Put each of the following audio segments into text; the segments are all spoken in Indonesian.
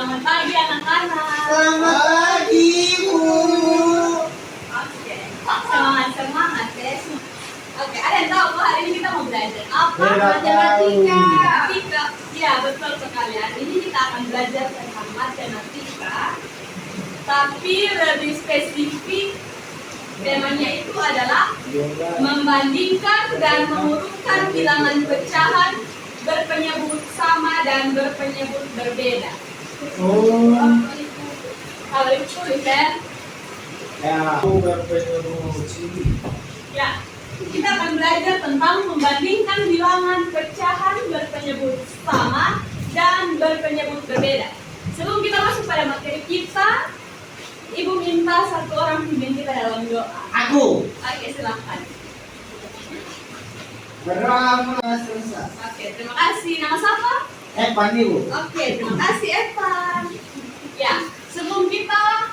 Selamat pagi anak-anak. Selamat pagi, Bu. Oke, semangat ya. Oke, ada yang tahu kok hari ini kita mau belajar apa? Matematika. Matematika. Ya, betul sekali. Hari ini kita akan belajar tentang matematika. Tapi lebih spesifik, temanya itu adalah membandingkan dan mengurutkan bilangan pecahan berpenyebut sama dan berpenyebut berbeda. Oh, Kalau itu kan? ya, berpenyebut sini. Ya, kita akan belajar tentang membandingkan bilangan pecahan berpenyebut sama dan berpenyebut berbeda. Sebelum kita masuk pada materi kita, Ibu minta satu orang pimpin kita dalam doa. Aku. Oke, silahkan. Berdoa selesai. Oke, terima kasih. Nama siapa? Evan, Ibu. Oke, terima kasih Evan. Ya, sebelum kita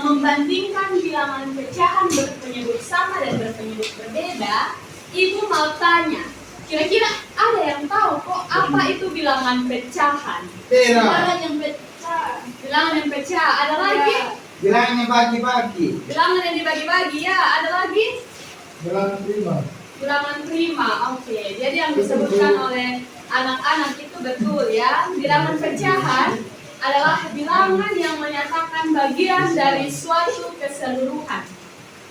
membandingkan bilangan pecahan berpenyebut sama dan berpenyebut berbeda, Ibu mau tanya, kira-kira ada yang tahu kok apa itu bilangan pecahan? Tidak. yang pecah. Bilangan yang pecah. Ada lagi? Bilangnya bagi-bagi. Bilangan yang dibagi-bagi ya. Ada lagi? Bilangan prima. Bilangan prima. Oke, jadi yang disebutkan oleh anak-anak itu betul ya. Bilangan pecahan adalah bilangan yang menyatakan bagian dari suatu keseluruhan.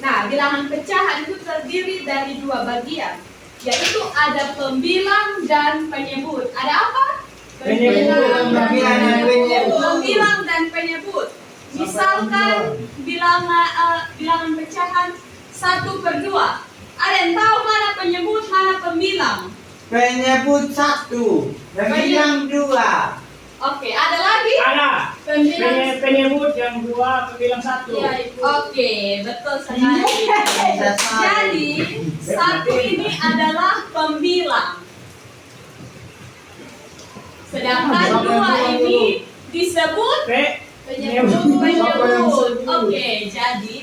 Nah, bilangan pecahan itu terdiri dari dua bagian, yaitu ada pembilang dan penyebut. Ada apa? Pembilang dan penyebut. Pembilang dan penyebut. Misalkan bilangan pecahan 1/2. Ada yang tahu mana penyebut, mana pembilang? Penyebut 1, pembilang 2. Oke, ada lagi? Ada. Pembilang. Penyebut yang 2, pembilang 1. Oke, betul sekali. Jadi, 1 ini adalah pembilang. Sedangkan 2 ini disebut penyebut. Oke, jadi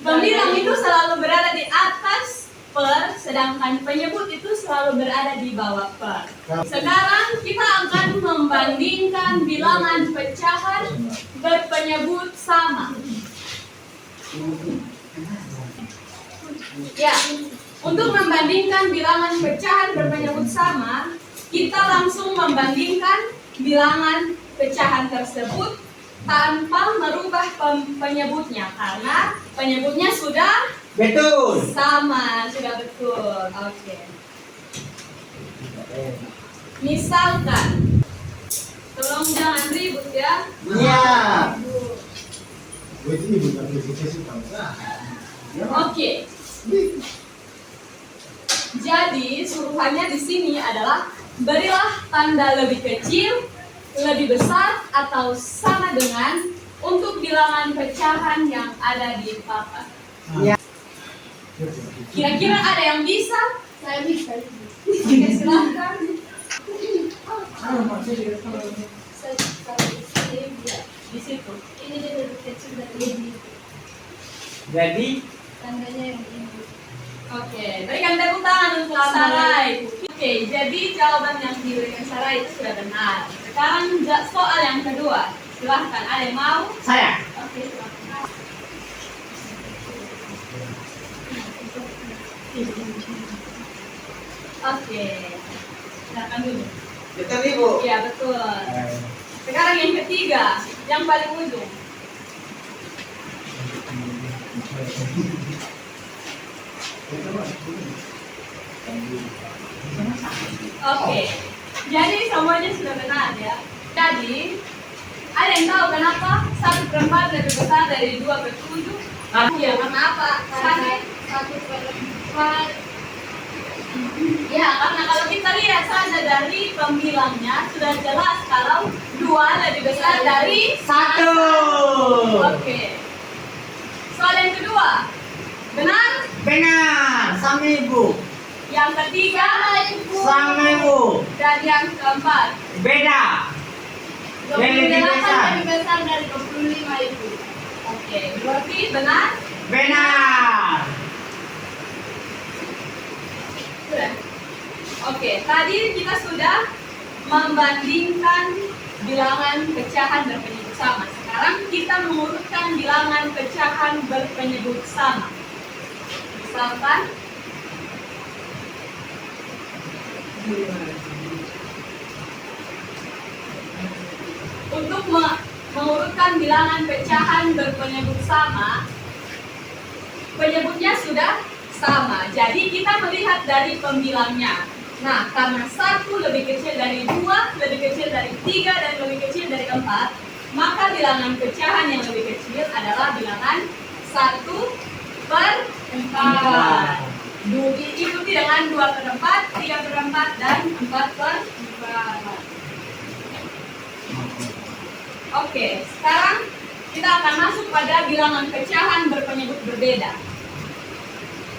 pembilang itu selalu berada di atas per, sedangkan penyebut itu selalu berada di bawah per. Sekarang kita akan membandingkan bilangan pecahan berpenyebut sama. Ya, untuk membandingkan bilangan pecahan berpenyebut sama, kita langsung membandingkan bilangan pecahan tersebut tanpa merubah penyebutnya karena penyebutnya sudah Betul. sama, sudah betul. Oke. Misalkan, tolong jangan ribut ya. Ya. Oke. Jadi suruhannya di sini adalah berilah tanda lebih kecil, lebih besar atau sama dengan untuk bilangan pecahan yang ada di papan. Ya. Kira-kira ada yang bisa? Saya bisa. Oke, silahkan. Di situ. Ini dia lebih kecil dari ini. Jadi, Tandanya yang ini. Oke, berikan tepuk tangan untuk Sarai. Oke, jadi jawaban yang diberikan Sarai itu sudah benar. Sekarang soal yang kedua. Silahkan, ada yang mau? saya. Oke, silahkan. Oke, silakan dulu. Betul, Ibu. Iya, betul. Sekarang yang ketiga, yang paling ujung. Oke, jadi semuanya sudah benar ya. Jadi, ada yang tahu kenapa 1/4 lebih besar dari 2/7? Ya, karena apa? Karena 1/4. Ya, karena kalau kita lihat saja dari pembilangnya sudah jelas kalau 2 lebih besar dari 1. Oke. Soal yang kedua, benar? Benar, sama Ibu. Yang ketiga, Sama Ibu. dan yang keempat. Beda. 28 lebih besar dari 25 itu. Oke, berarti benar? Benar. Sudah. Oke, tadi kita sudah membandingkan bilangan pecahan berpenyebut sama. Sekarang kita mengurutkan bilangan pecahan berpenyebut sama. Misalkan untuk mengurutkan bilangan pecahan berpenyebut sama, penyebutnya sudah sama. Jadi kita melihat dari pembilangnya. Nah, karena 1 lebih kecil dari 2, lebih kecil dari 3, dan lebih kecil dari 4, maka bilangan pecahan yang lebih kecil adalah bilangan 1/4. Diikuti dengan 2/4, 3/4, dan 4/4. Oke, sekarang kita akan masuk pada bilangan pecahan berpenyebut berbeda.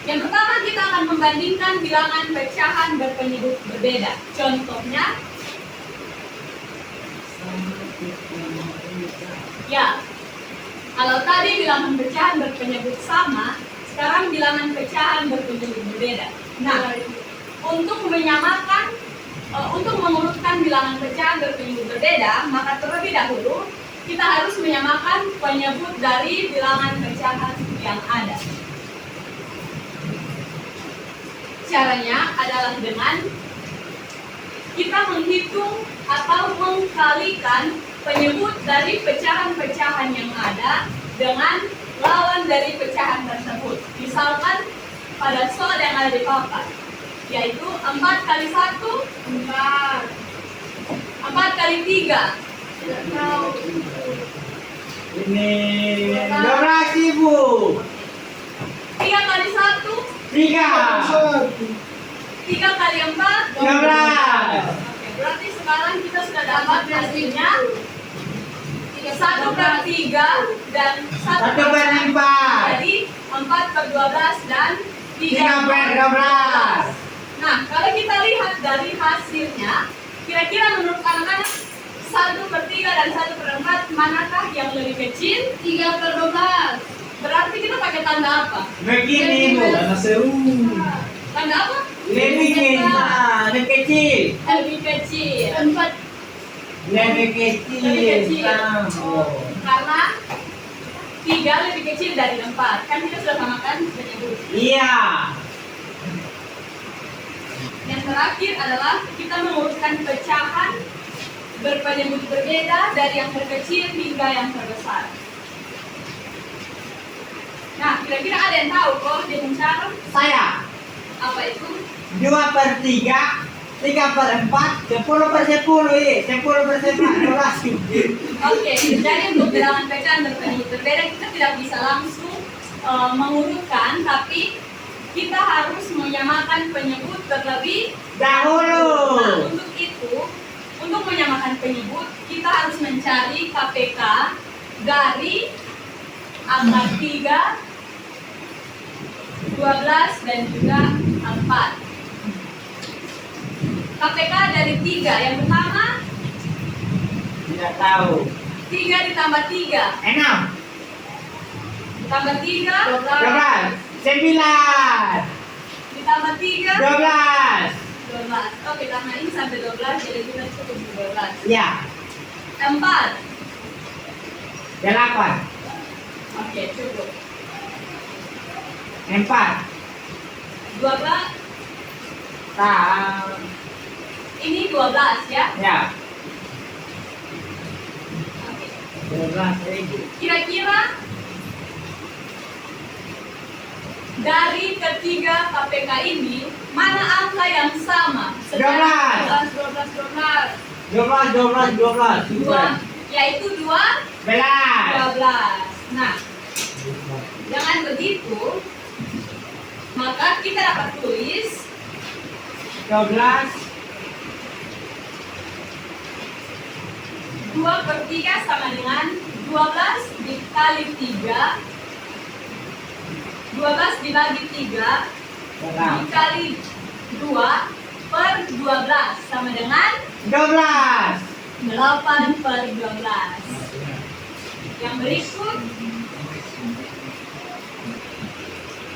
Yang pertama kita akan membandingkan bilangan pecahan berpenyebut berbeda. Contohnya, ya, kalau tadi bilangan pecahan berpenyebut sama, sekarang bilangan pecahan berpenyebut berbeda. Nah, untuk menyamakan, untuk mengurutkan bilangan pecahan berpenyebut berbeda, maka terlebih dahulu kita harus menyamakan penyebut dari bilangan pecahan yang ada. Caranya adalah dengan kita menghitung atau mengkalikan penyebut dari pecahan-pecahan yang ada dengan lawan dari pecahan tersebut. Misalkan pada soal yang ada di papan, yaitu 4 kali 1, 4. 4 kali 3, tidak tahu. Ini 12.000. 3 kali 1, 3. 3 kali 4, 12. Oke, berarti sekarang kita sudah dapat hasilnya 1/3 dan 1/4. Jadi 4/12 dan 3/12. Nah, kalau kita lihat dari hasilnya, kira-kira menurut anak-anak 1/3 dan 1/4 manakah yang lebih kecil? 3/12. Berarti kita pakai tanda apa? Begini, Bu. Karena seru. Tanda apa? Lebih kecil. Lebih kecil. Lebih kecil. Lebih kecil. Oh. Karena 3 lebih kecil dari 4. Kan kita sudah samakan penyebut. Iya. Yang terakhir adalah kita mengurutkan pecahan berpenyebut berbeda dari yang terkecil hingga yang terbesar. Nah, kira-kira ada yang tahu kok hitung cara? Saya Apa itu? 2/3, 3/4, 10/10 ini, 10/10. Oke, jadi untuk bilangan pecahan berpenyebut berbeda kita tidak bisa langsung mengurutkan, tapi kita harus menyamakan penyebut terlebih Dahulu. Nah, untuk itu, untuk menyamakan penyebut, kita harus mencari KPK dari angka 3, 12, dan juga 4. KPK dari 3, yang pertama Tidak tahu. 3 ditambah 3 6, ditambah 3 12, 9, ditambah 3 12. 12. Oke, karena ini sampai 12 jadi kita cukup 12. Ya, 4. 8, Oke, cukup. 4. 12. Tahu. Ini 12 ya. Ya, Oke. 12.000. Kira-kira dari ketiga KPK ini mana angka yang sama? 12. 12. 2, yaitu 12. 12. Nah, dengan begitu maka kita dapat tulis 12. 2/3 sama dengan 12 dikali 3, 12 dibagi 3 dikali 2/12 sama dengan 12. 8/12. Yang berikut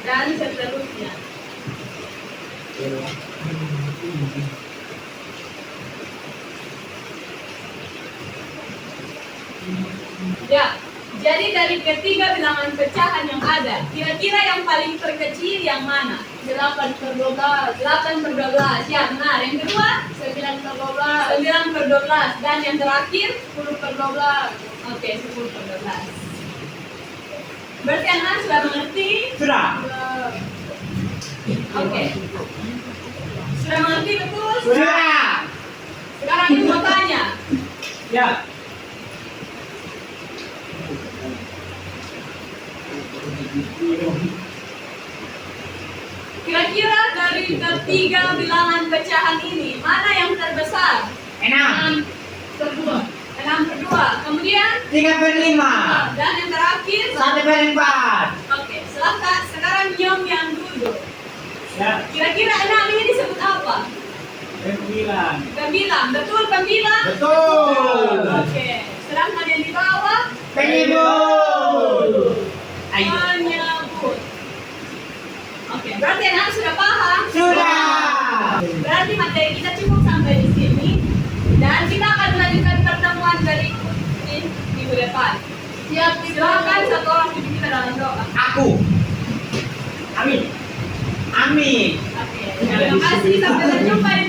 dan seterusnya. Ya, jadi dari ketiga bilangan pecahan yang ada, kira-kira yang paling terkecil yang mana? 8/12. 8/12, ya benar. Yang kedua, 9/12. 9/12. Dan yang terakhir, 10/12. oke, 10/12. Berarti anak sudah mengerti? Sudah. Oke. Sudah mengerti betul? Sudah. Sekarang ini mau tanya. Ya. Kira-kira dari ketiga bilangan pecahan ini, mana yang terbesar? 6. 6/2. Kemudian, 3/5. dan yang terakhir, 1/4. oke, sekarang Nyom yang duduk. Ya, Kira-kira 6 ini disebut apa? sembilan. Pembilang, betul pembilang? Betul. Oke, sedangkan yang di bawah, Penyebut. Ayo. menyebut. Oke, berarti anak sudah paham? Sudah. Berarti materi kita cukup sampai di sini. Dan kita akan melanjutkan pertemuan berikut di minggu depan. Siap, Silakan satu orang pimpin kita dalam doa. Aku. Amin. Amin. Oke, terima kasih. Sampai berjumpa di